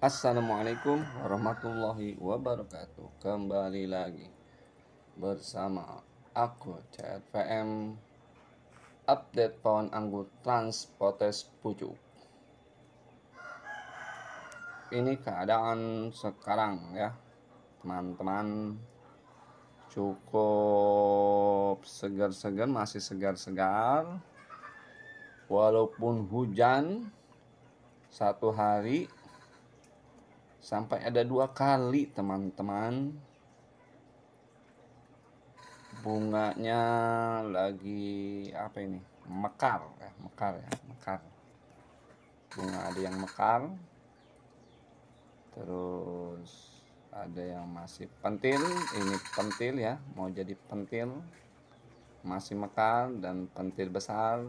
Assalamualaikum warahmatullahi wabarakatuh. Kembali lagi bersama aku CRVM, update pohon anggur Transpotes pucuk. Ini keadaan sekarang ya teman-teman, cukup segar-segar, masih segar-segar walaupun hujan satu hari sampai ada 2 kali teman-teman. Bunganya lagi apa ini, mekar ya, mekar. Bunga ada yang mekar, terus ada yang masih pentil. Ini pentil ya, mau jadi pentil, masih mekar dan pentil besar.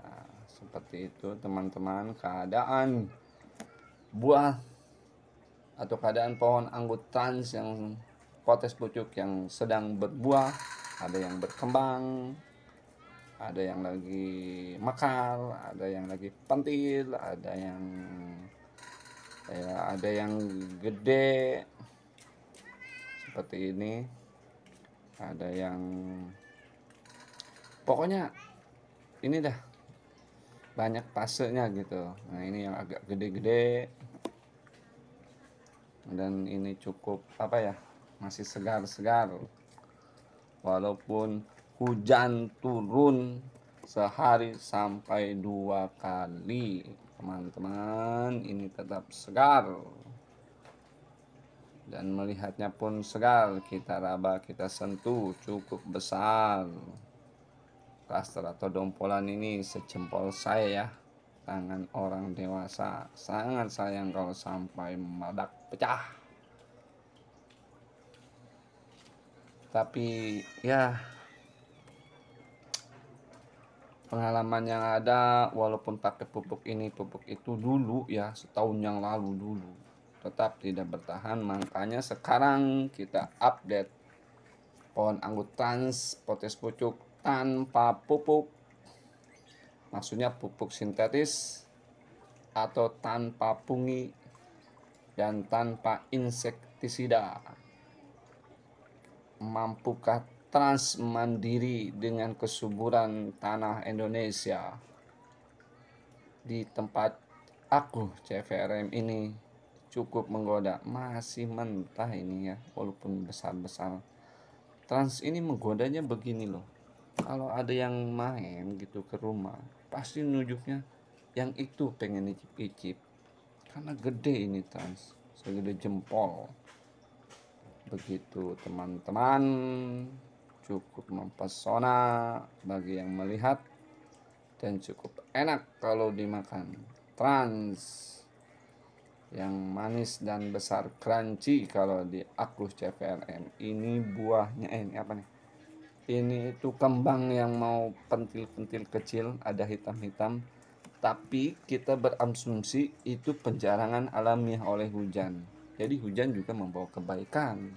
Nah, seperti itu teman-teman keadaan buah atau keadaan pohon anggur trans yang potes pucuk yang sedang berbuah. Ada yang berkembang, ada yang lagi mekar, ada yang lagi pentil, ada yang gede seperti ini, ada yang pokoknya ini dah banyak fasenya gitu. Nah ini yang agak gede-gede dan ini cukup masih segar-segar walaupun hujan turun sehari sampai 2 kali teman-teman. Ini tetap segar dan melihatnya pun segar. Kita raba, kita sentuh, cukup besar. Klaster atau dompolan ini sejempol saya ya, tangan orang dewasa. Sangat sayang kalau sampai meledak pecah. Tapi ya pengalaman yang ada, walaupun pakai pupuk ini pupuk itu dulu ya, setahun yang lalu dulu, tetap tidak bertahan. Makanya sekarang kita update pohon anggur Transpotes pucuk tanpa pupuk, maksudnya pupuk sintetis atau tanpa pungi dan tanpa insektisida. Mampukah Trans mandiri dengan kesuburan tanah Indonesia? Di tempat aku CVRM ini cukup menggoda, masih mentah ini ya, walaupun besar-besar. Trans ini menggodanya begini loh, kalau ada yang main gitu ke rumah pasti nunjuknya yang itu, pengen icip-icip karena gede ini Trans, segede jempol. Begitu teman-teman, cukup mempesona bagi yang melihat dan cukup enak kalau dimakan. Trans yang manis dan besar, crunchy kalau di aku CVRM. Ini buahnya ini apa nih? Ini itu kembang yang mau pentil-pentil kecil, ada hitam-hitam. Tapi kita berasumsi itu penjarangan alamiah oleh hujan. Jadi hujan juga membawa kebaikan,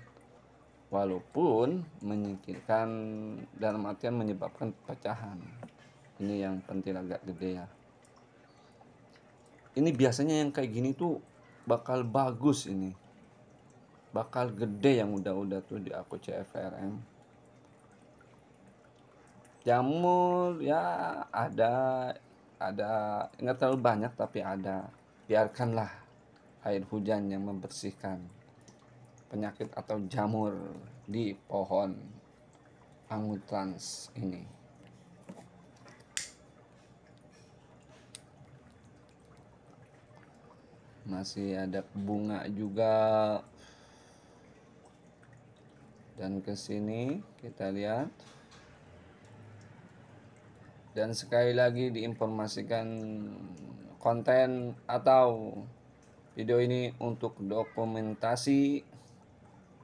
walaupun menyingkirkan, dalam artian menyebabkan pecahan. Ini yang pentil agak gede ya. Ini biasanya yang kayak gini tuh bakal bagus, ini bakal gede yang udah tuh di aku CFRM. Jamur ya ada nggak terlalu banyak tapi ada. Biarkanlah air hujan yang membersihkan penyakit atau jamur di pohon anggur trans ini. Masih ada bunga juga, dan kesini kita lihat. Dan sekali lagi diinformasikan, konten atau video ini untuk dokumentasi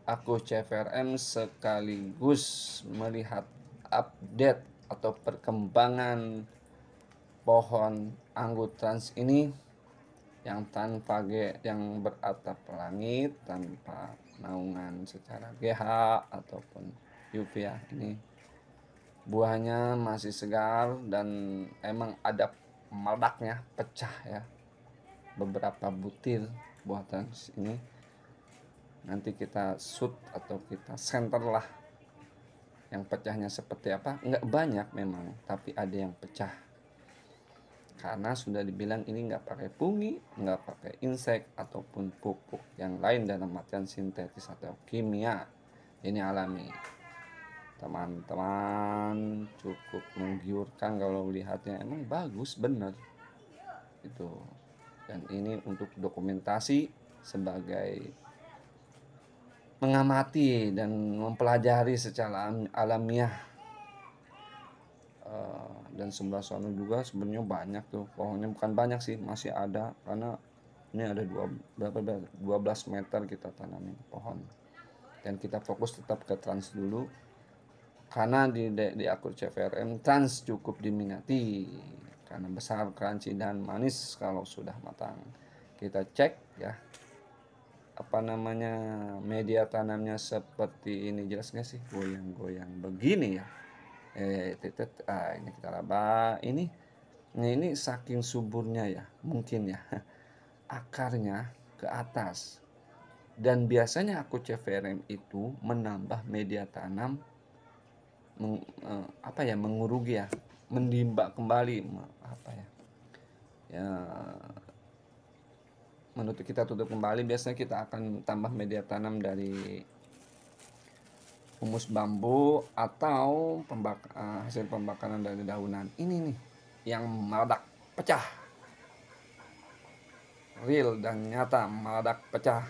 aku CVRM sekaligus melihat update atau perkembangan pohon anggur trans ini yang yang beratap langit, tanpa naungan secara GH ataupun UV ya. Ini buahnya masih segar dan emang ada meledaknya, pecah ya, beberapa butir buah trans ini nanti kita shoot atau kita center lah yang pecahnya seperti apa. Nggak banyak memang, tapi ada yang pecah karena sudah dibilang ini nggak pakai fungi, nggak pakai insek ataupun pupuk yang lain dalam artian sintetis atau kimia. Ini alami. Teman-teman, cukup menggiurkan kalau lihatnya, emang bagus bener itu. Dan ini untuk dokumentasi sebagai mengamati dan mempelajari secara alamiah. Dan sebelah sana juga sebenarnya banyak tuh pohonnya, bukan banyak sih, masih ada karena ini ada 12 meter kita tanamin pohon. Dan kita fokus tetap ke trans dulu karena di akun CVRM trans cukup diminati karena besar, crunchy dan manis kalau sudah matang. Kita cek ya apa namanya media tanamnya seperti ini, jelas nggak sih goyang-goyang begini ya. Ini kita raba ini saking suburnya ya mungkin ya akarnya ke atas. Dan biasanya aku CVRM itu menambah media tanam mengurugi ya, menimba kembali menutup, kita tutup kembali. Biasanya kita akan tambah media tanam dari humus bambu atau hasil pembakaran dari daunan. Ini nih yang meledak pecah, real dan nyata, meledak pecah,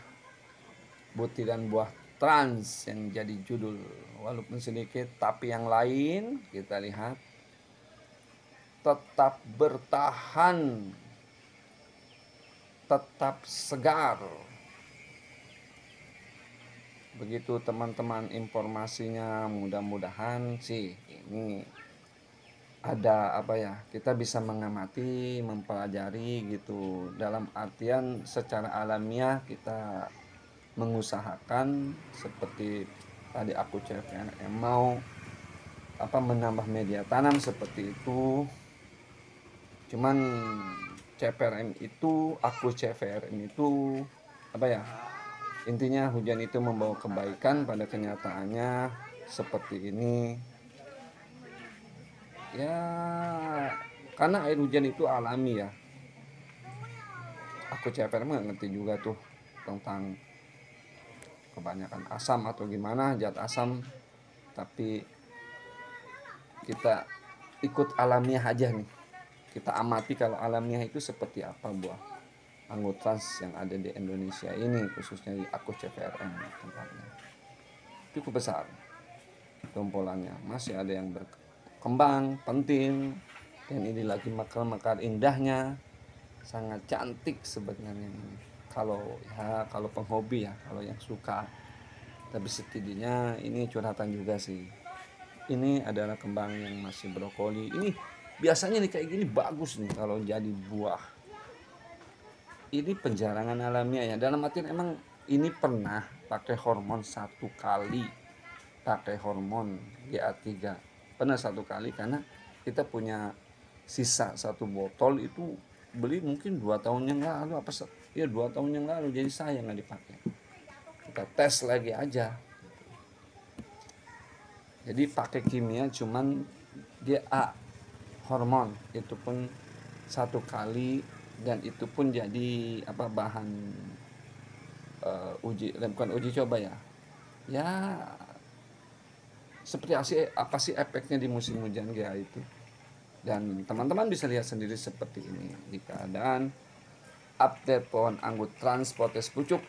butiran buah trans yang jadi judul. Walaupun sedikit, tapi yang lain kita lihat tetap bertahan, tetap segar. Begitu teman-teman informasinya, mudah-mudahan sih ini ada kita bisa mengamati, mempelajari gitu, dalam artian secara alamiah kita mengusahakan seperti tadi aku CVRM mau menambah media tanam seperti itu. Cuman CVRM itu, aku CVRM itu intinya hujan itu membawa kebaikan, pada kenyataannya seperti ini ya, karena air hujan itu alami ya. Aku CVRM nggak ngerti juga tuh tentang kebanyakan asam atau gimana, zat asam, tapi kita ikut alamiah aja nih, kita amati kalau alamiah itu seperti apa buah anggur trans yang ada di Indonesia ini, khususnya di aku CVRM tempatnya cukup besar, tumpulannya masih ada yang berkembang penting, dan ini lagi mekar-mekar indahnya, sangat cantik sebenarnya ini. Kalau penghobi ya, kalau yang suka, tapi setidaknya ini curhatan juga sih. Ini adalah kembang yang masih brokoli. Ini biasanya nih kayak gini bagus nih kalau jadi buah. Ini penjarangan alamiah ya, dalam artian emang ini pernah pakai hormon 1 kali, pakai hormon GA3 pernah 1 kali, karena kita punya sisa 1 botol itu, beli mungkin 2 tahun yang lalu 2 tahun yang lalu, jadi sayang nggak dipakai, kita tes lagi aja. Jadi pakai kimia cuman GA hormon itu pun 1 kali, dan itu pun jadi bahan bukan uji coba ya seperti apa sih efeknya di musim hujan GA itu. Dan teman-teman bisa lihat sendiri seperti ini di keadaan update pohon anggur trans potes pucuk,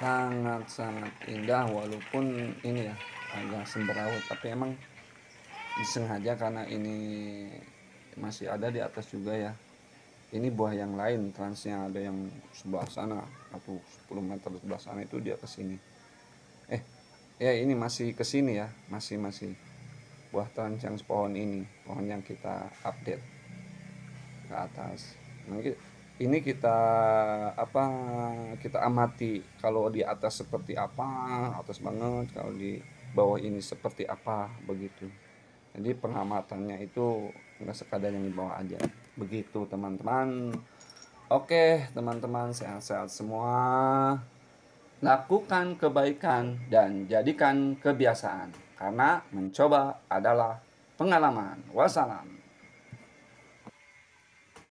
sangat-sangat indah, walaupun ini ya agak semberawut, tapi emang disengaja karena ini masih ada di atas juga ya. Ini buah yang lain transnya ada yang sebelah sana atau 10 meter sebelah sana itu dia ke sini. Ini masih ke sini ya, masih buah trans yang pohon yang kita update ke atas. Ini kita amati, kalau di atas seperti apa, atas banget, kalau di bawah ini seperti apa, begitu. Jadi pengamatannya itu nggak sekadar yang di bawah aja, begitu teman-teman. Oke, teman-teman, sehat-sehat semua. Lakukan kebaikan dan jadikan kebiasaan, karena mencoba adalah pengalaman. Wassalam.